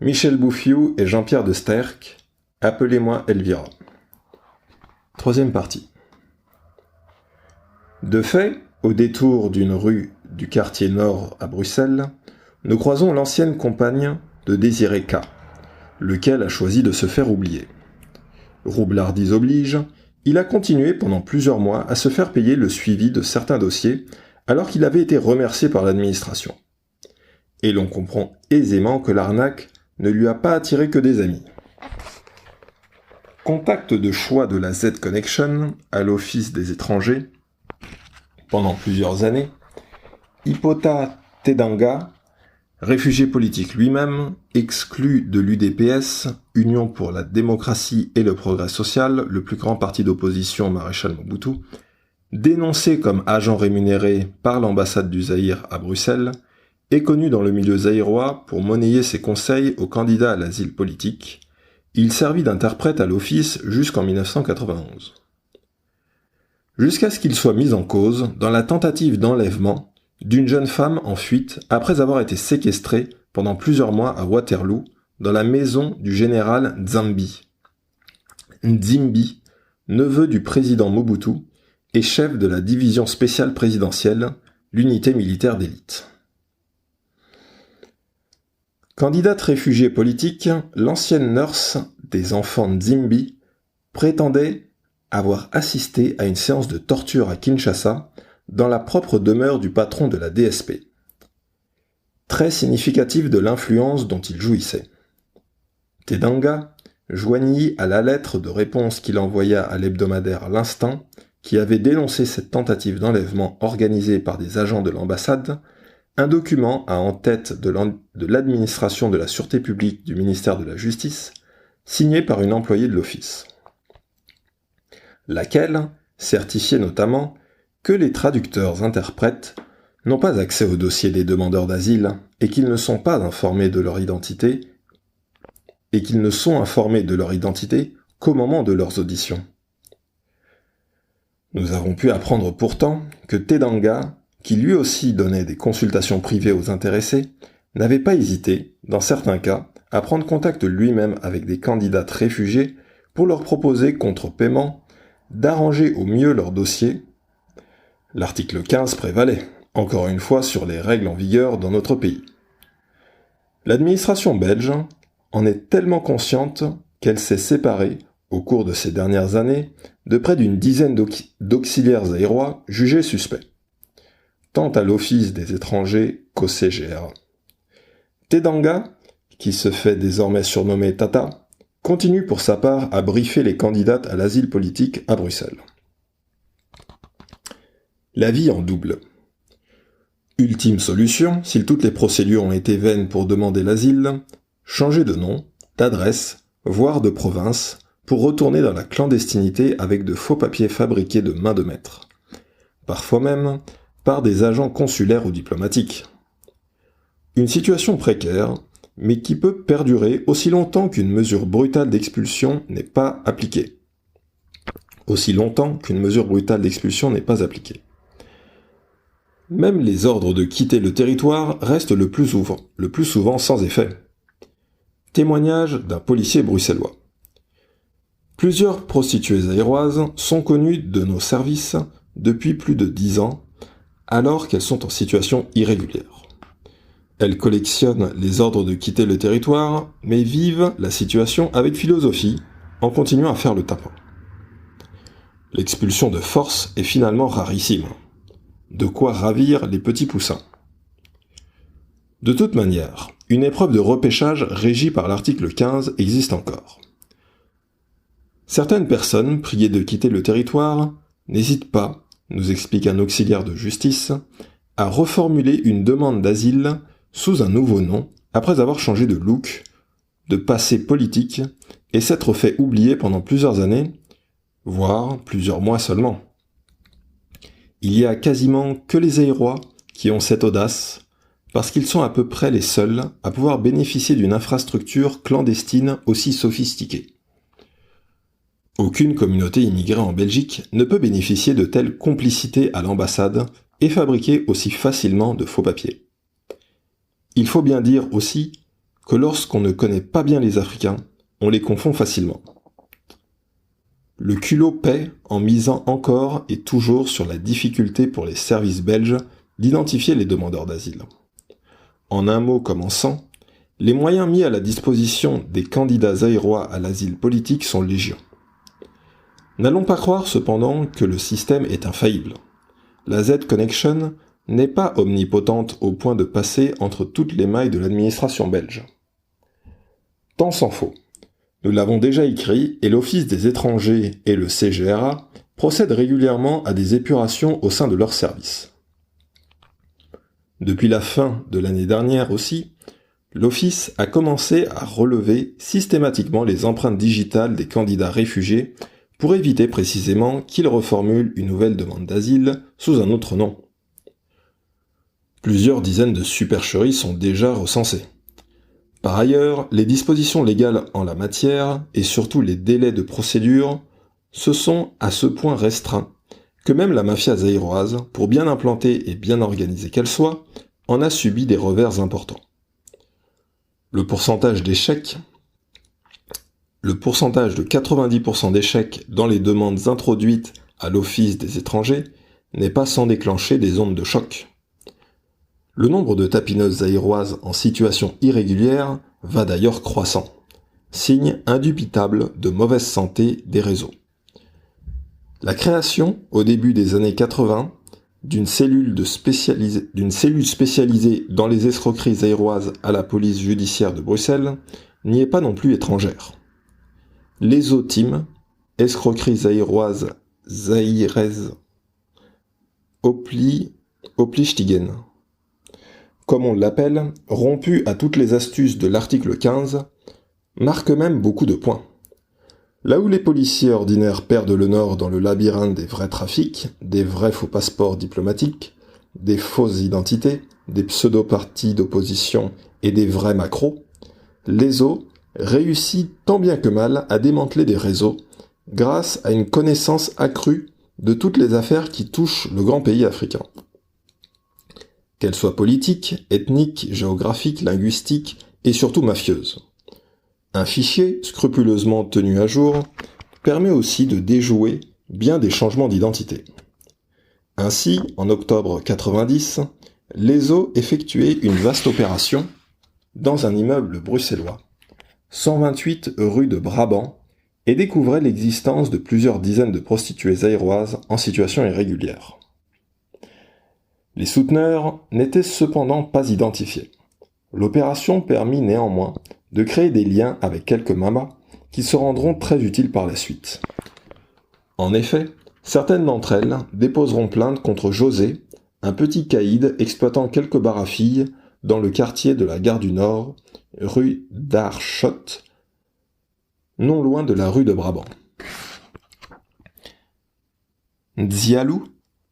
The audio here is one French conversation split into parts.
Michel Bouffiou et Jean-Pierre de Sterck, appelez-moi Elvira. Troisième partie. De fait, au détour d'une rue du quartier nord à Bruxelles, nous croisons l'ancienne compagne de Désiré K, lequel a choisi de se faire oublier. Roublardise oblige, il a continué pendant plusieurs mois à se faire payer le suivi de certains dossiers alors qu'il avait été remercié par l'administration. Et l'on comprend aisément que l'arnaque ne lui a pas attiré que des amis. Contact de choix de la Z-Connection à l'Office des étrangers pendant plusieurs années, Ipota Tedanga, réfugié politique lui-même, exclu de l'UDPS, Union pour la démocratie et le progrès social, le plus grand parti d'opposition au maréchal Mobutu, dénoncé comme agent rémunéré par l'ambassade du Zaïre à Bruxelles, est connu dans le milieu zaïrois pour monnayer ses conseils aux candidats à l'asile politique. Il servit d'interprète à l'office jusqu'en 1991. Jusqu'à ce qu'il soit mis en cause dans la tentative d'enlèvement d'une jeune femme en fuite après avoir été séquestrée pendant plusieurs mois à Waterloo dans la maison du général Nzimbi, neveu du président Mobutu et chef de la division spéciale présidentielle, l'unité militaire d'élite. Candidate réfugiée politique, l'ancienne nurse des enfants Nzimbi prétendait avoir assisté à une séance de torture à Kinshasa dans la propre demeure du patron de la DSP. Très significatif de l'influence dont il jouissait. Tedanga joignit à la lettre de réponse qu'il envoya à l'hebdomadaire L'Instant, qui avait dénoncé cette tentative d'enlèvement organisée par des agents de l'ambassade, un document à en tête de l'administration de la sûreté publique du ministère de la Justice, signé par une employée de l'office. Laquelle certifiait notamment que les traducteurs-interprètes n'ont pas accès au dossier des demandeurs d'asile et qu'ils ne sont informés de leur identité qu'au moment de leurs auditions. Nous avons pu apprendre pourtant que Tedanga, qui lui aussi donnait des consultations privées aux intéressés, n'avait pas hésité, dans certains cas, à prendre contact lui-même avec des candidates réfugiées pour leur proposer, contre paiement, d'arranger au mieux leur dossier. L'article 15 prévalait, encore une fois, sur les règles en vigueur dans notre pays. L'administration belge en est tellement consciente qu'elle s'est séparée, au cours de ces dernières années, de près d'une dizaine d'auxiliaires zaïrois jugés suspects, tant à l'Office des étrangers qu'au CGR. Tedanga, qui se fait désormais surnommer Tata, continue pour sa part à briefer les candidates à l'asile politique à Bruxelles. La vie en double. Ultime solution, si toutes les procédures ont été vaines pour demander l'asile, changer de nom, d'adresse, voire de province, pour retourner dans la clandestinité avec de faux papiers fabriqués de main de maître. Parfois même, par des agents consulaires ou diplomatiques. Une situation précaire, mais qui peut perdurer aussi longtemps qu'une mesure brutale d'expulsion n'est pas appliquée. Même les ordres de quitter le territoire restent le plus souvent sans effet. Témoignage d'un policier bruxellois. Plusieurs prostituées zaïroises sont connues de nos services depuis plus de 10 ans, alors qu'elles sont en situation irrégulière. Elles collectionnent les ordres de quitter le territoire, mais vivent la situation avec philosophie, en continuant à faire le tapin. L'expulsion de force est finalement rarissime. De quoi ravir les petits poussins. De toute manière, une épreuve de repêchage régie par l'article 15 existe encore. Certaines personnes, priées de quitter le territoire, n'hésitent pas, nous explique un auxiliaire de justice, à reformuler une demande d'asile sous un nouveau nom après avoir changé de look, de passé politique et s'être fait oublier pendant plusieurs années, voire plusieurs mois seulement. Il y a quasiment que les Zaïrois qui ont cette audace, parce qu'ils sont à peu près les seuls à pouvoir bénéficier d'une infrastructure clandestine aussi sophistiquée. Aucune communauté immigrée en Belgique ne peut bénéficier de telle complicité à l'ambassade et fabriquer aussi facilement de faux papiers. Il faut bien dire aussi que lorsqu'on ne connaît pas bien les Africains, on les confond facilement. Le culot paie en misant encore et toujours sur la difficulté pour les services belges d'identifier les demandeurs d'asile. En un mot comme en 100, les moyens mis à la disposition des candidats zaïrois à l'asile politique sont légion. N'allons pas croire cependant que le système est infaillible. La Z-Connection n'est pas omnipotente au point de passer entre toutes les mailles de l'administration belge. Tant s'en faut. Nous l'avons déjà écrit et l'Office des étrangers et le CGRA procèdent régulièrement à des épurations au sein de leurs services. Depuis la fin de l'année dernière aussi, l'Office a commencé à relever systématiquement les empreintes digitales des candidats réfugiés pour éviter précisément qu'ils reformulent une nouvelle demande d'asile sous un autre nom. Plusieurs dizaines de supercheries sont déjà recensées. Par ailleurs, les dispositions légales en la matière, et surtout les délais de procédure, se sont à ce point restreints que même la mafia zaïroise, pour bien implantée et bien organisée qu'elle soit, en a subi des revers importants. Le pourcentage de 90% d'échecs dans les demandes introduites à l'Office des étrangers n'est pas sans déclencher des ondes de choc. Le nombre de tapineuses zaïroises en situation irrégulière va d'ailleurs croissant, signe indubitable de mauvaise santé des réseaux. La création, au début des années 80, d'une cellule spécialisée dans les escroqueries zaïroises à la police judiciaire de Bruxelles n'y est pas non plus étrangère. L'ESO Team, escroquerie zaïroise zaïraise Oplichtigen, comme on l'appelle, rompu à toutes les astuces de l'article 15, marque même beaucoup de points. Là où les policiers ordinaires perdent le nord dans le labyrinthe des vrais trafics, des vrais faux passeports diplomatiques, des fausses identités, des pseudo-partis d'opposition et des vrais macros, l'ESO réussit tant bien que mal à démanteler des réseaux grâce à une connaissance accrue de toutes les affaires qui touchent le grand pays africain. Qu'elles soient politiques, ethniques, géographiques, linguistiques et surtout mafieuses. Un fichier, scrupuleusement tenu à jour, permet aussi de déjouer bien des changements d'identité. Ainsi, en octobre 90, l'ESO effectuait une vaste opération dans un immeuble bruxellois, 128 rue de Brabant, et découvrait l'existence de plusieurs dizaines de prostituées zaïroises en situation irrégulière. Les souteneurs n'étaient cependant pas identifiés. L'opération permit néanmoins de créer des liens avec quelques mamas qui se rendront très utiles par la suite. En effet, certaines d'entre elles déposeront plainte contre José, un petit caïd exploitant quelques bars à filles dans le quartier de la Gare du Nord, rue d'Aarschot, non loin de la rue de Brabant. Nzialou,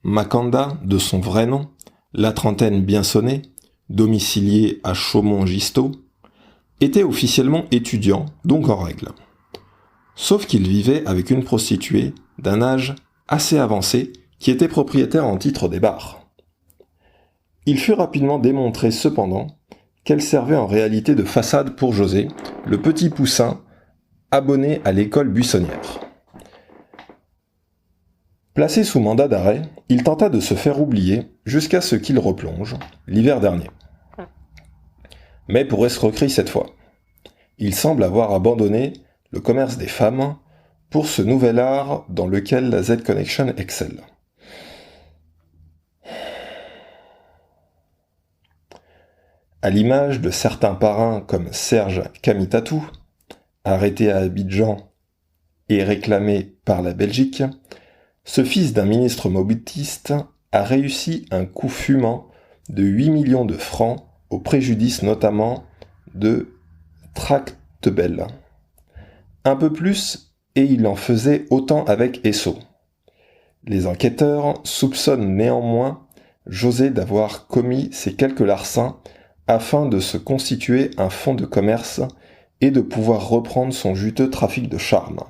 Makanda, de son vrai nom, la trentaine bien sonnée, domicilié à Chaumont-Gistaut, était officiellement étudiant, donc en règle. Sauf qu'il vivait avec une prostituée d'un âge assez avancé qui était propriétaire en titre des bars. Il fut rapidement démontré cependant qu'elle servait en réalité de façade pour José, le petit poussin abonné à l'école buissonnière. Placé sous mandat d'arrêt, il tenta de se faire oublier jusqu'à ce qu'il replonge, l'hiver dernier. Mais pour escroquerie cette fois. Il semble avoir abandonné le commerce des femmes pour ce nouvel art dans lequel la Z-Connection excelle. À l'image de certains parrains comme Serge Kamitatou, arrêté à Abidjan et réclamé par la Belgique, ce fils d'un ministre mobutiste a réussi un coup fumant de 8 millions de francs au préjudice notamment de Tractebel. Un peu plus et il en faisait autant avec Esso. Les enquêteurs soupçonnent néanmoins José d'avoir commis ces quelques larcins afin de se constituer un fonds de commerce et de pouvoir reprendre son juteux trafic de charme.